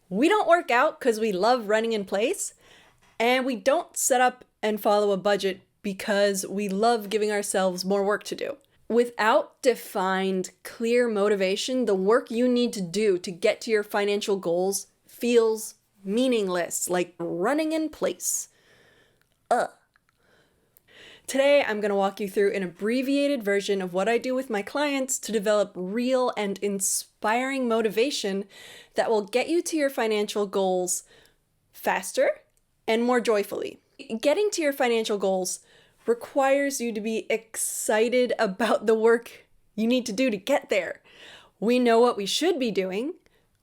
We don't work out because we love running in place, and we don't set up and follow a budget because we love giving ourselves more work to do. Without defined, clear motivation, the work you need to do to get to your financial goals feels meaningless, like running in place. Today, I'm going to walk you through an abbreviated version of what I do with my clients to develop real and inspiring motivation that will get you to your financial goals faster and more joyfully. Getting to your financial goals requires you to be excited about the work you need to do to get there. We know what we should be doing.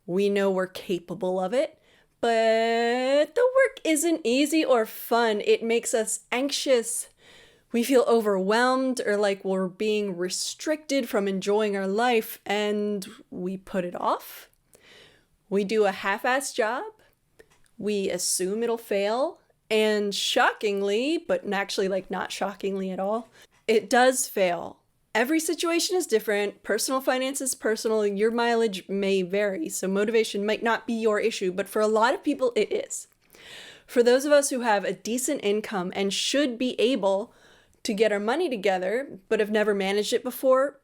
We know we're capable of it. But the work isn't easy or fun. It makes us anxious. We feel overwhelmed or like we're being restricted from enjoying our life, and we put it off. We do a half-assed job. We assume it'll fail. And shockingly, but actually not shockingly at all, it does fail. Every situation is different. Personal finance is personal. Your mileage may vary, so motivation might not be your issue, but for a lot of people, it is. For those of us who have a decent income and should be able to get our money together, but have never managed it before,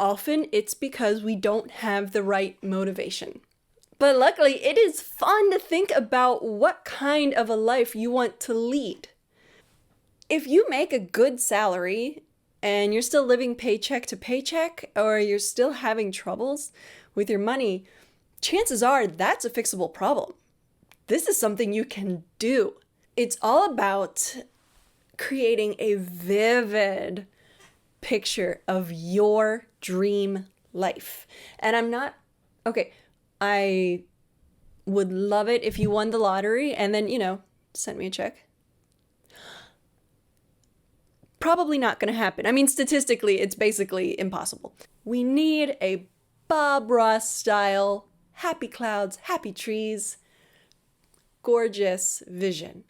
often it's because we don't have the right motivation. But luckily, it is fun to think about what kind of a life you want to lead. If you make a good salary and you're still living paycheck to paycheck, or you're still having troubles with your money, chances are that's a fixable problem. This is something you can do. It's all about creating a vivid picture of your dream life. And I would love it if you won the lottery and then, sent me a check. Probably not going to happen. I mean, statistically, it's basically impossible. We need a Bob Ross style, happy clouds, happy trees, gorgeous vision.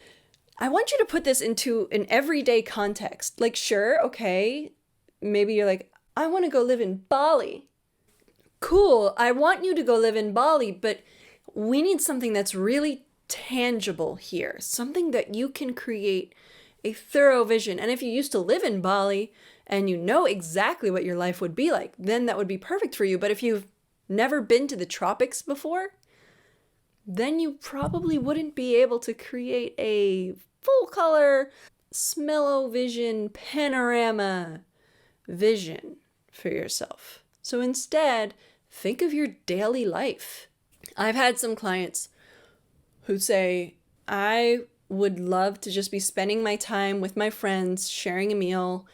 I want you to put this into an everyday context. Like, sure, okay, maybe you're like, I want to go live in Bali. Cool, I want you to go live in Bali, but we need something that's really tangible here, something that you can create a thorough vision. And if you used to live in Bali and you know exactly what your life would be like, then that would be perfect for you. But if you've never been to the tropics before, then you probably wouldn't be able to create a full color, smell-o-vision, panorama vision for yourself. So instead, think of your daily life. I've had some clients who say, I would love to just be spending my time with my friends, sharing a meal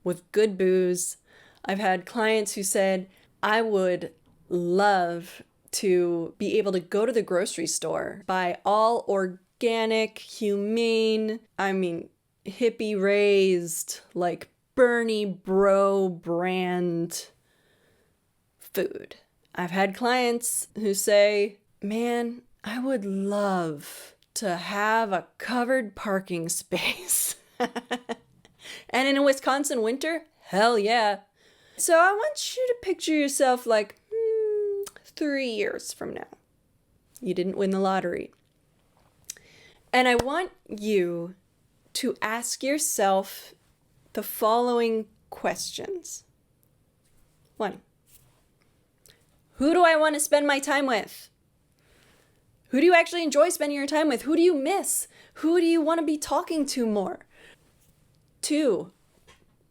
with good booze. I've had clients who said, I would love to be able to go to the grocery store, buy all organic, humane, hippie raised, like Bernie Bro brand food. I've had clients who say, man, I would love to have a covered parking space. And in a Wisconsin winter, hell yeah. So I want you to picture yourself like 3 years from now. You didn't win the lottery. And I want you to ask yourself the following questions. 1. Who do I want to spend my time with? Who do you actually enjoy spending your time with? Who do you miss? Who do you want to be talking to more? 2.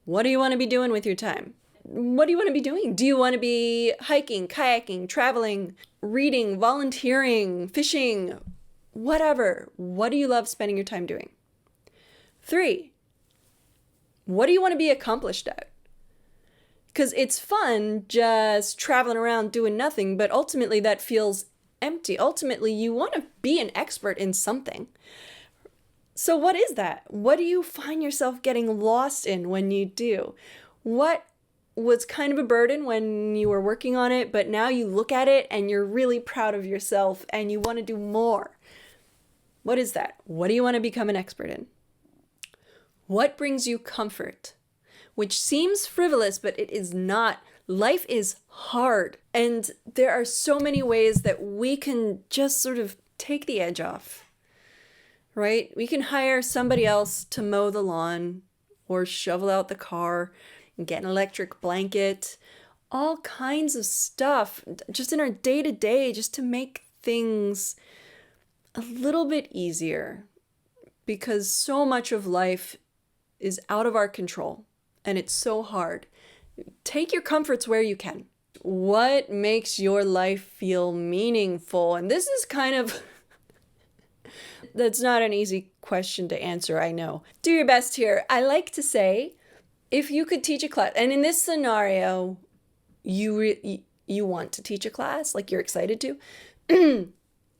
What do you want to be doing with your time? What do you want to be doing? Do you want to be hiking, kayaking, traveling, reading, volunteering, fishing, whatever? What do you love spending your time doing? 3. What do you want to be accomplished at? Because it's fun just traveling around doing nothing, but ultimately that feels empty. Ultimately, you want to be an expert in something. So what is that? What do you find yourself getting lost in when you do? What was kind of a burden when you were working on it, but now you look at it and you're really proud of yourself and you want to do more? What is that? What do you want to become an expert in? What brings you comfort? Which seems frivolous, but it is not. Life is hard, and there are so many ways that we can just sort of take the edge off, right? We can hire somebody else to mow the lawn or shovel out the car and get an electric blanket, all kinds of stuff just in our day-to-day, just to make things a little bit easier, because so much of life is out of our control and it's so hard. Take your comforts where you can. What makes your life feel meaningful? And this is kind of, that's not an easy question to answer, I know. Do your best here. I like to say, if you could teach a class, and in this scenario, you want to teach a class, like you're excited to.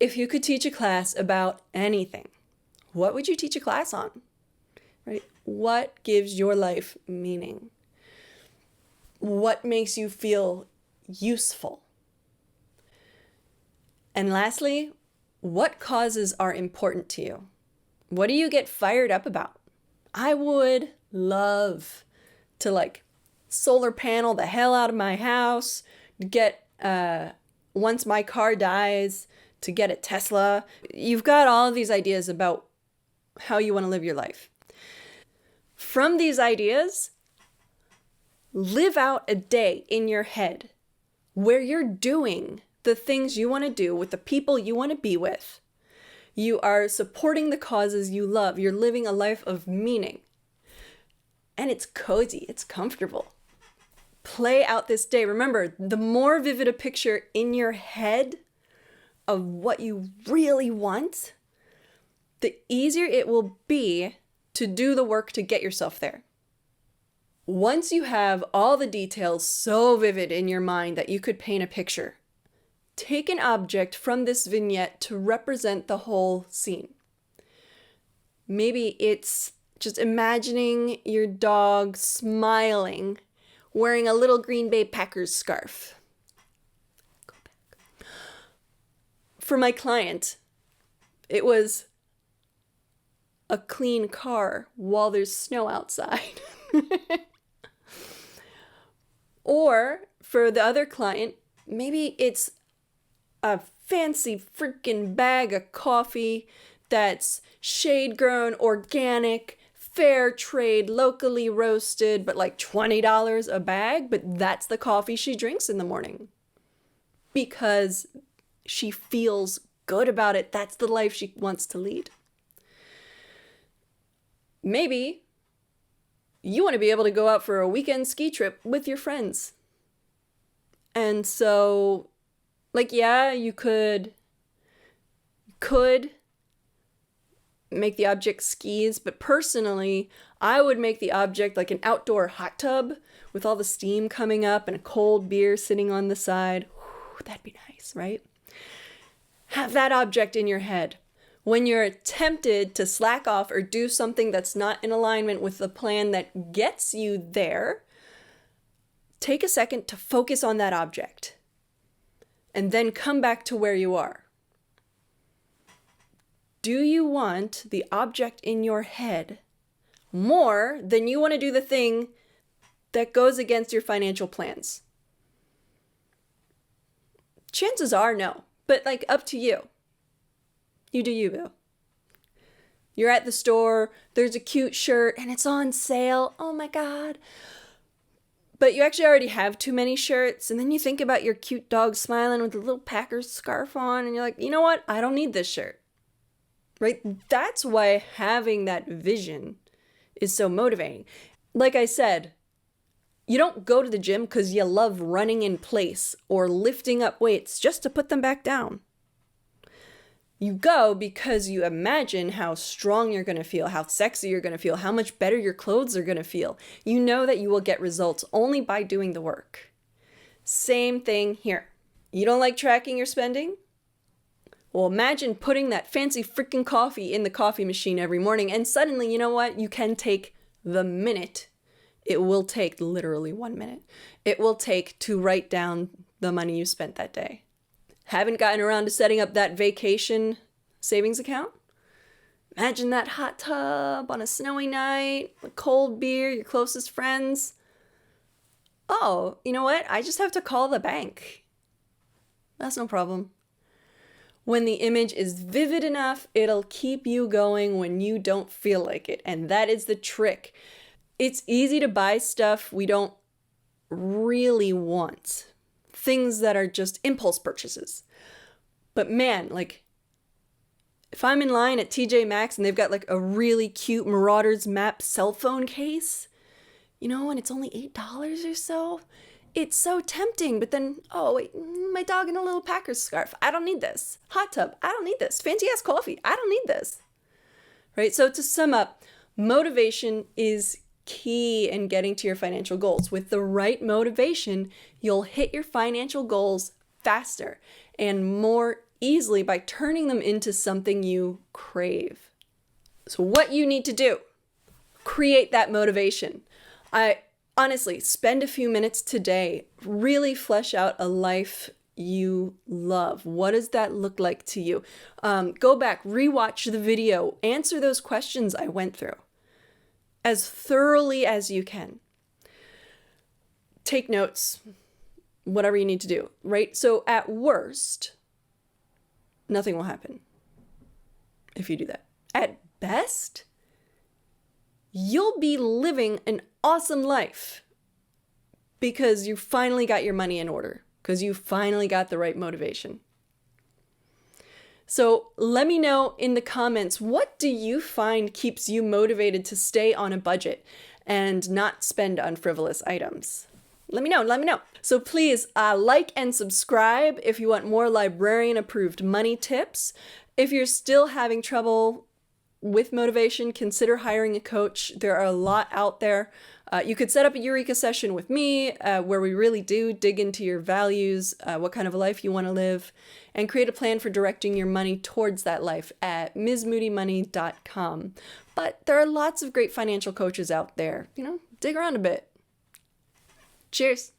If you could teach a class about anything, what would you teach a class on? Right? What gives your life meaning? What makes you feel useful? And lastly, what causes are important to you? What do you get fired up about? I would love to solar panel the hell out of my house, get, once my car dies, to get a Tesla. You've got all of these ideas about how you want to live your life. From these ideas, live out a day in your head where you're doing the things you want to do with the people you want to be with. You are supporting the causes you love. You're living a life of meaning. And it's cozy. It's comfortable. Play out this day. Remember, the more vivid a picture in your head of what you really want, the easier it will be to do the work to get yourself there. Once you have all the details so vivid in your mind that you could paint a picture, take an object from this vignette to represent the whole scene. Maybe it's just imagining your dog smiling, wearing a little Green Bay Packers scarf. For my client, it was a clean car while there's snow outside. Or for the other client, maybe it's a fancy freaking bag of coffee that's shade grown, organic, fair trade, locally roasted, but like $20 a bag. But that's the coffee she drinks in the morning because she feels good about it. That's the life she wants to lead. Maybe you want to be able to go out for a weekend ski trip with your friends. And so, you could make the object skis, but personally, I would make the object like an outdoor hot tub with all the steam coming up and a cold beer sitting on the side. Whew, that'd be nice, right? Have that object in your head. When you're tempted to slack off or do something that's not in alignment with the plan that gets you there, take a second to focus on that object and then come back to where you are. Do you want the object in your head more than you want to do the thing that goes against your financial plans? Chances are no, but up to you. You do you, boo. You're at the store, there's a cute shirt, and it's on sale. Oh my God. But you actually already have too many shirts, and then you think about your cute dog smiling with a little Packers scarf on, and you're like, you know what? I don't need this shirt. Right? That's why having that vision is so motivating. Like I said, you don't go to the gym because you love running in place or lifting up weights just to put them back down. You go because you imagine how strong you're going to feel, how sexy you're going to feel, how much better your clothes are going to feel. You know that you will get results only by doing the work. Same thing here. You don't like tracking your spending? Well, imagine putting that fancy freaking coffee in the coffee machine every morning, and suddenly, you know what? You can take the minute. It will take literally 1 minute. It will take to write down the money you spent that day. Haven't gotten around to setting up that vacation savings account? Imagine that hot tub on a snowy night, a cold beer, your closest friends. oh, you know what? I just have to call the bank. That's no problem. When the image is vivid enough, it'll keep you going when you don't feel like it. And that is the trick. It's easy to buy stuff we don't really want. Things that are just impulse purchases. But man, like, if I'm in line at TJ Maxx and they've got like a really cute Marauders Map cell phone case, and it's only $8 or so, it's so tempting. But then, oh, wait, my dog in a little Packers scarf. I don't need this. Hot tub. I don't need this. Fancy ass coffee. I don't need this. Right? So to sum up, motivation is key in getting to your financial goals. With the right motivation, you'll hit your financial goals faster and more easily by turning them into something you crave. So what you need to do, create that motivation. I honestly spend a few minutes today, really flesh out a life you love. What does that look like to you? Go back, rewatch the video, answer those questions I went through as thoroughly as you can. Take notes, whatever you need to do, right? So at worst, nothing will happen if you do that. At best, you'll be living an awesome life because you finally got your money in order, because you finally got the right motivation. So let me know in the comments, what do you find keeps you motivated to stay on a budget and not spend on frivolous items? Let me know. So please like and subscribe if you want more librarian-approved money tips. If you're still having trouble with motivation, consider hiring a coach. There are a lot out there. You could set up a Eureka session with me where we really do dig into your values, what kind of a life you want to live, and create a plan for directing your money towards that life at msmoodymoney.com. But there are lots of great financial coaches out there. Dig around a bit. Cheers.